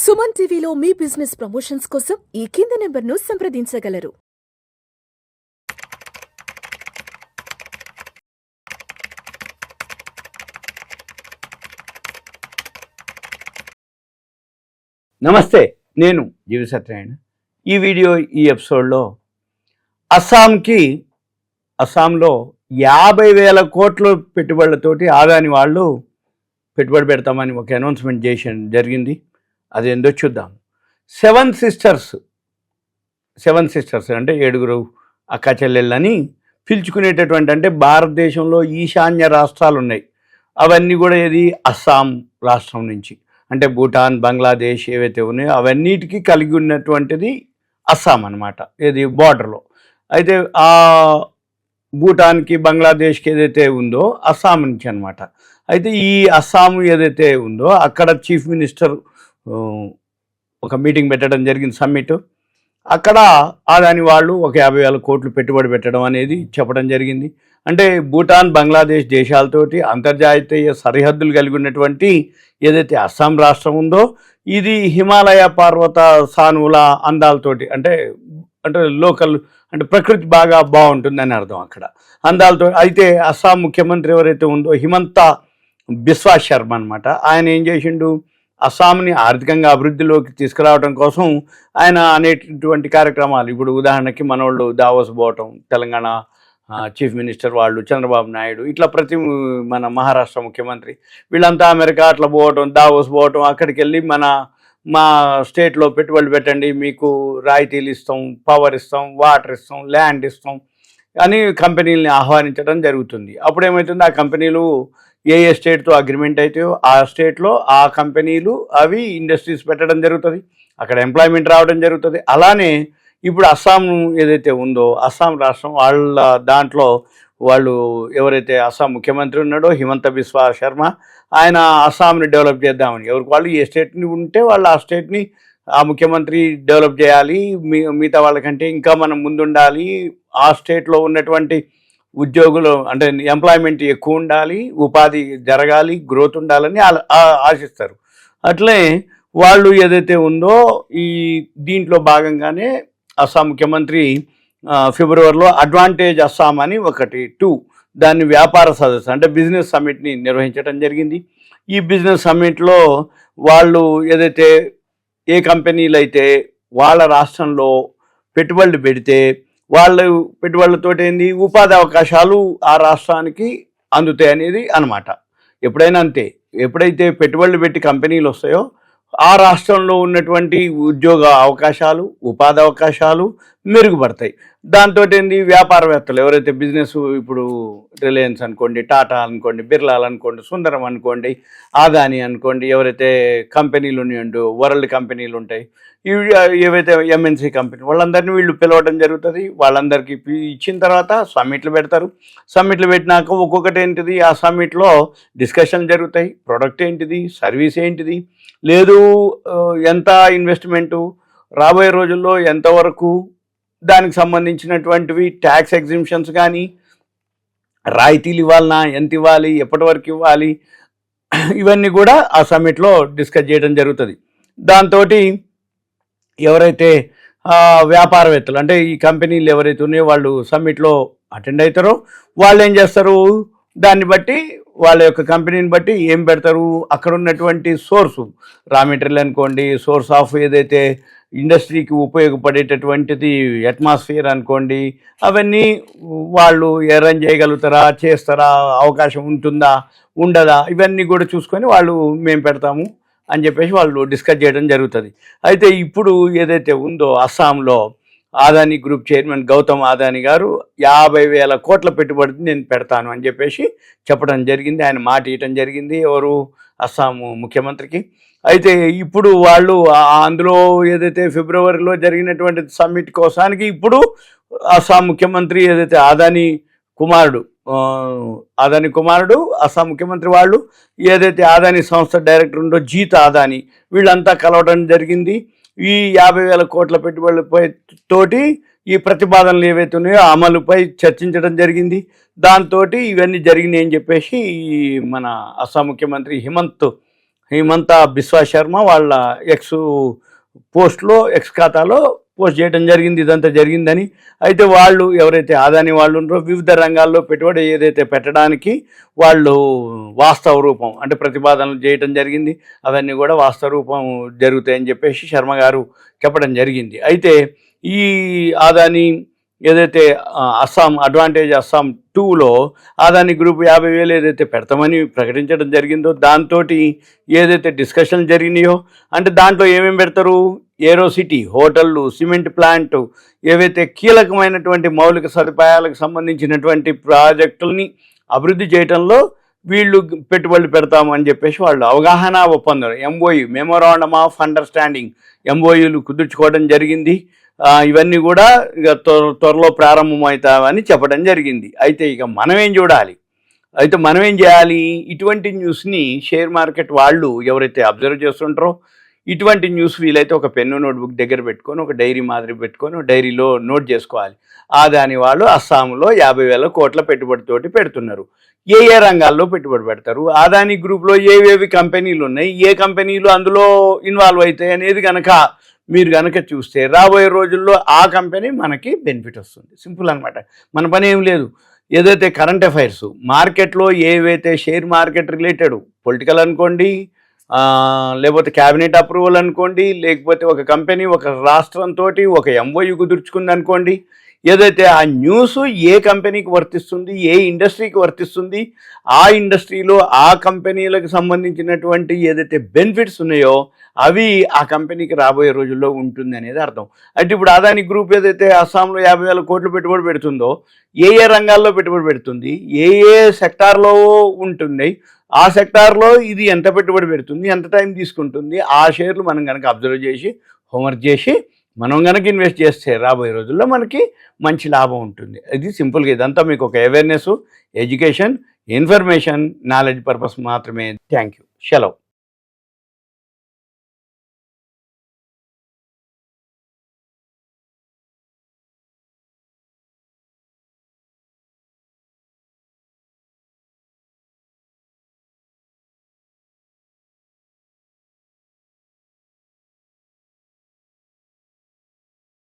సుమన్ టీవీలో మీ business promotions కోసం ఈ కింది నెంబర్ను సంప్రదించగలరు. నమస్తే, నేను జీవి సత్యనారాయణ. ఈ వీడియో ఈ ఎపిసోడ్లో అస్సాంలో 50,000 కోట్ల పెట్టుబడులతోటి ఆదాని వాళ్ళు పెట్టుబడి పెడతామని ఒక అనౌన్స్మెంట్ జరిగింది. అది ఏందో చూద్దాం. సెవెన్ సిస్టర్స్ అంటే 7 అక్క చెల్లెళ్ళని పిలుచుకునేటటువంటి, అంటే భారతదేశంలో ఈశాన్య రాష్ట్రాలు ఉన్నాయి, అవన్నీ కూడా ఏది అస్సాం రాష్ట్రం నుంచి, అంటే భూటాన్, బంగ్లాదేశ్ ఏవైతే ఉన్నాయో అవన్నిటికీ కలిగి ఉన్నటువంటిది అస్సాం అన్నమాట, ఏది బార్డర్లో. అయితే ఆ భూటాన్కి, బంగ్లాదేశ్కి ఏదైతే ఉందో అస్సాం నుంచి అనమాట. అయితే ఈ అస్సాం ఏదైతే ఉందో అక్కడ చీఫ్ మినిస్టర్ ఒక మీటింగ్ పెట్టడం జరిగింది, సమ్మిట్. అక్కడ ఆదాని వాళ్ళు ఒక 50,000 కోట్లు పెట్టుబడి పెట్టడం అనేది చెప్పడం జరిగింది. అంటే భూటాన్, బంగ్లాదేశ్ దేశాలతోటి అంతర్జాతీయ సరిహద్దులు కలిగి ఉన్నటువంటి ఏదైతే అస్సాం రాష్ట్రం ఉందో ఇది హిమాలయ పర్వత సానువుల అందాలతోటి, అంటే లోకల్, అంటే ప్రకృతి బాగా బాగుంటుందని అర్థం అక్కడ అందాలతో. అయితే అస్సాం ముఖ్యమంత్రి ఎవరైతే ఉందో హిమంత బిస్వా శర్మ అనమాట, ఆయన ఏం చేసిండు, అస్సాంని ఆర్థికంగా అభివృద్ధిలోకి తీసుకురావడం కోసం ఆయన అనేటటువంటి కార్యక్రమాలు, ఇప్పుడు ఉదాహరణకి మనోళ్ళు దావోస్ పోవటం, తెలంగాణ చీఫ్ మినిస్టర్ వాళ్ళు చంద్రబాబు నాయుడు, ఇట్లా మన మహారాష్ట్ర ముఖ్యమంత్రి వీళ్ళంతా అమెరికా అట్లా పోవటం, దావోస్ పోవటం, అక్కడికి వెళ్ళి మా స్టేట్లో పెట్టుబడులు పెట్టండి, మీకు రాయితీలు ఇస్తాం, పవర్ ఇస్తాం, వాటర్ ఇస్తాం, ల్యాండ్ ఇస్తాం అని కంపెనీలని ఆహ్వానించడం జరుగుతుంది. అప్పుడేమవుతుంది, ఆ కంపెనీలు ఏ స్టేట్తో అగ్రిమెంట్ అవుతాయో ఆ స్టేట్లో ఆ కంపెనీలు అవి ఇండస్ట్రీస్ పెట్టడం జరుగుతుంది, అక్కడ ఎంప్లాయ్మెంట్ రావడం జరుగుతుంది. అలానే ఇప్పుడు అస్సాం ఏదైతే ఉందో అస్సాం రాష్ట్రం వాళ్ళ దాంట్లో వాళ్ళు ఎవరైతే అస్సాం ముఖ్యమంత్రి ఉన్నాడో హిమంత బిస్వా శర్మ, ఆయన అస్సాంని డెవలప్ చేద్దామని, ఎవరికి వాళ్ళు ఏ స్టేట్ని ఉంటే వాళ్ళు ఆ స్టేట్ని ఆ ముఖ్యమంత్రి డెవలప్ చేయాలి, మిగతా వాళ్ళకంటే ఇంకా మనం ముందుండాలి, ఆ స్టేట్లో ఉన్నటువంటి ఉద్యోగులు అంటే ఎంప్లాయ్మెంట్ ఎక్కువ ఉండాలి, ఉపాధి జరగాలి, గ్రోత్ ఉండాలని ఆశిస్తారు. అట్లే వాళ్ళు ఏదైతే ఉందో ఈ దీంట్లో భాగంగానే అస్సాం ముఖ్యమంత్రి ఫిబ్రవరిలో అడ్వాంటేజ్ అస్సాం అని ఒకటి 2 దాన్ని వ్యాపార సదస్సు అంటే బిజినెస్ సమ్మిట్ని నిర్వహించడం జరిగింది. ఈ బిజినెస్ సమ్మిట్లో వాళ్ళు ఏదైతే ఏ కంపెనీలు అయితే వాళ్ళ రాష్ట్రంలో పెట్టుబడులు పెడితే వాళ్ళు పెట్టుబడులతో ఏంది ఉపాధి అవకాశాలు ఆ రాష్ట్రానికి అందుతాయి అనేది అనమాట. ఎప్పుడైనా అంతే, ఎప్పుడైతే పెట్టుబడులు పెట్టి కంపెనీలు వస్తాయో ఆ రాష్ట్రంలో ఉన్నటువంటి ఉద్యోగ అవకాశాలు, ఉపాధి అవకాశాలు మెరుగుపడతాయి. దాంతో ఏంది వ్యాపారవేత్తలు ఎవరైతే బిజినెస్, ఇప్పుడు రిలయన్స్ అనుకోండి, టాటా అనుకోండి, బిర్లాల్ అనుకోండి, సుందరం అనుకోండి, ఆదాని అనుకోండి, ఎవరైతే కంపెనీలు ఉన్నాయో వరల్డ్ కంపెనీలు ఉంటాయి, ఇవి ఏవైతే ఎంఎన్సీ కంపెనీ వాళ్ళందరినీ వీళ్ళు పిలవడం జరుగుతుంది. వాళ్ళందరికీ ఇచ్చిన తర్వాత సమ్మిట్లు పెడతారు. సమ్మిట్లు పెట్టినాక ఒక్కొక్కటి ఏంటిది, ఆ సమ్మిట్లో డిస్కషన్ జరుగుతాయి. ప్రొడక్ట్ ఏంటిది, సర్వీస్ ఏంటిది, లేదు ఎంత ఇన్వెస్ట్మెంటు, రాబోయే రోజుల్లో ఎంతవరకు, దానికి సంబంధించినటువంటివి ట్యాక్స్ ఎగ్జిబిషన్స్ కానీ, రాయితీలు ఇవ్వాలన్నా, ఎంత ఇవ్వాలి, ఎప్పటి వరకు ఇవ్వాలి, ఇవన్నీ కూడా ఆ సమ్మిట్లో డిస్కస్ చేయడం జరుగుతుంది. దాంతో ఎవరైతే వ్యాపారవేత్తలు అంటే ఈ కంపెనీలు ఎవరైతే ఉన్నాయో వాళ్ళు సమ్మిట్లో అటెండ్ అవుతారో వాళ్ళు ఏం చేస్తారు, దాన్ని బట్టి వాళ్ళ యొక్క కంపెనీని బట్టి ఏం పెడతారు, అక్కడ ఉన్నటువంటి సోర్సు, రా మెటీరియల్ అనుకోండి, సోర్స్ ఆఫ్ ఏదైతే ఇండస్ట్రీకి ఉపయోగపడేటటువంటిది అట్మాస్ఫియర్ అనుకోండి, అవన్నీ వాళ్ళు అరేంజ్ చేయగలుగుతారా, చేస్తారా, అవకాశం ఉంటుందా, ఉండదా, ఇవన్నీ కూడా చూసుకొని వాళ్ళు మేము పెడతాము అని చెప్పేసి వాళ్ళు డిస్కస్ చేయడం జరుగుతుంది. అయితే ఇప్పుడు ఏదైతే ఉందో అస్సాంలో ఆదాని గ్రూప్ చైర్మన్ గౌతమ్ ఆదాని గారు 50,000 కోట్ల పెట్టుబడిని నేను పెడతాను అని చెప్పేసి చెప్పడం జరిగింది. ఆయన మాట ఇవ్వడం జరిగింది ఎవరు, అస్సాం ముఖ్యమంత్రికి. అయితే ఇప్పుడు వాళ్ళు అందులో ఏదైతే ఫిబ్రవరిలో జరిగినటువంటి సమ్మిట్ కోసానికి ఇప్పుడు అస్సాం ముఖ్యమంత్రి ఏదైతే ఆదాని కుమారుడు అస్సాం ముఖ్యమంత్రి వాళ్ళు ఏదైతే ఆదాని సంస్థ డైరెక్టర్ ఉందో జీత్ ఆదాని, వీళ్ళంతా కలవడం జరిగింది. ఈ 50,000 కోట్ల పెట్టుబడులపై తోటి ఈ ప్రతిపాదనలు ఏవైతే ఉన్నాయో అమలుపై చర్చించడం జరిగింది. దాంతో ఇవన్నీ జరిగినాయి అని చెప్పేసి మన అస్సాం ముఖ్యమంత్రి హిమంత బిశ్వా శర్మ వాళ్ళ ఎక్స్ ఖాతాలో పోస్ట్ చేయడం జరిగింది. ఇదంతా జరిగిందని. అయితే వాళ్ళు ఎవరైతే ఆదాని వాళ్ళు ఉన్నారో వివిధ రంగాల్లో పెట్టుబడి ఏదైతే పెట్టడానికి వాళ్ళు వాస్తవ రూపం అంటే ప్రతిపాదనలు చేయటం జరిగింది. అవన్నీ కూడా వాస్తవ రూపం జరుగుతాయని చెప్పేసి శర్మ గారు చెప్పడం జరిగింది. అయితే ఈ ఆదాని ఏదైతే అడ్వాంటేజ్ అస్సాం 2లో ఆదాని గ్రూప్ 50,000 ఏదైతే పెడతామని ప్రకటించడం జరిగిందో దాంతో ఏదైతే డిస్కషన్లు జరిగినాయో అంటే దాంట్లో ఏమేమి పెడతారు, ఏరో సిటీ, హోటళ్ళు, సిమెంట్ ప్లాంట్, ఏవైతే కీలకమైనటువంటి మౌలిక సదుపాయాలకు సంబంధించినటువంటి ప్రాజెక్టుల్ని అభివృద్ధి చేయడంలో వీళ్ళు పెట్టుబడులు పెడతాము అని చెప్పేసి వాళ్ళు అవగాహన ఒప్పందం ఎంఓయు మెమోరాండమ్ ఆఫ్ అండర్స్టాండింగ్ ఎంఓయులు కుదుర్చుకోవడం జరిగింది. ఇవన్నీ కూడా ఇక త్వరలో ప్రారంభమవుతామని చెప్పడం జరిగింది. అయితే ఇక మనమేం చూడాలి, అయితే మనమేం చేయాలి, ఇటువంటి న్యూస్ని షేర్ మార్కెట్ వాళ్ళు ఎవరైతే అబ్జర్వ్ చేస్తుంటారో ఇటువంటి న్యూస్ వీలైతే ఒక పెన్ను నోట్బుక్ దగ్గర పెట్టుకొని ఒక డైరీ మాదిరి పెట్టుకొని డైరీలో నోట్ చేసుకోవాలి. ఆదాని వాళ్ళు అస్సాంలో 50,000 కోట్ల పెట్టుబడితోటి పెడుతున్నారు. ఏ ఏ రంగాల్లో పెట్టుబడి పెడతారు, ఆదాని గ్రూప్లో ఏవేవి కంపెనీలు ఉన్నాయి, ఏ కంపెనీలు అందులో ఇన్వాల్వ్ అవుతాయి అనేది మీరు కనుక చూస్తే రాబోయే రోజుల్లో ఆ కంపెనీ మనకి బెనిఫిట్ వస్తుంది. సింపుల్ అనమాట. మన పని ఏం లేదు. ఏదైతే కరెంట్ అఫైర్స్ మార్కెట్లో ఏవైతే షేర్ మార్కెట్ రిలేటెడ్ పొలిటికల్ అనుకోండి, లేకపోతే క్యాబినెట్ అప్రూవల్ అనుకోండి, లేకపోతే ఒక కంపెనీ ఒక రాష్ట్రంతో ఒక ఎంఓయు కుదుర్చుకుంది అనుకోండి, ఏదైతే ఆ న్యూస్ ఏ కంపెనీకి వర్తిస్తుంది, ఏ ఇండస్ట్రీకి వర్తిస్తుంది, ఆ ఇండస్ట్రీలో ఆ కంపెనీలకు సంబంధించినటువంటి ఏదైతే బెనిఫిట్స్ ఉన్నాయో అవి ఆ కంపెనీకి రాబోయే రోజుల్లో ఉంటుంది అనేది అర్థం. అంటే ఇప్పుడు అదాని గ్రూప్ ఏదైతే అస్సాంలో 50,000 కోట్లు పెట్టుబడి పెడుతుందో ఏ ఏ రంగాల్లో పెట్టుబడి పెడుతుంది, ఏ ఏ సెక్టార్లో ఉంటుంది, ఆ సెక్టార్లో ఇది ఎంత పెట్టుబడి పెడుతుంది, ఎంత టైం తీసుకుంటుంది, ఆ షేర్లు మనం కనుక అబ్జర్వ్ చేసి హోంవర్క్ చేసి మనం కనుక ఇన్వెస్ట్ చేస్తే రాబోయే రోజుల్లో మనకి మంచి లాభం ఉంటుంది. ఇది సింపుల్గా ఇదంతా మీకు ఒక awareness, education, information, knowledge purpose మాత్రమే. Thank you. సెలవు.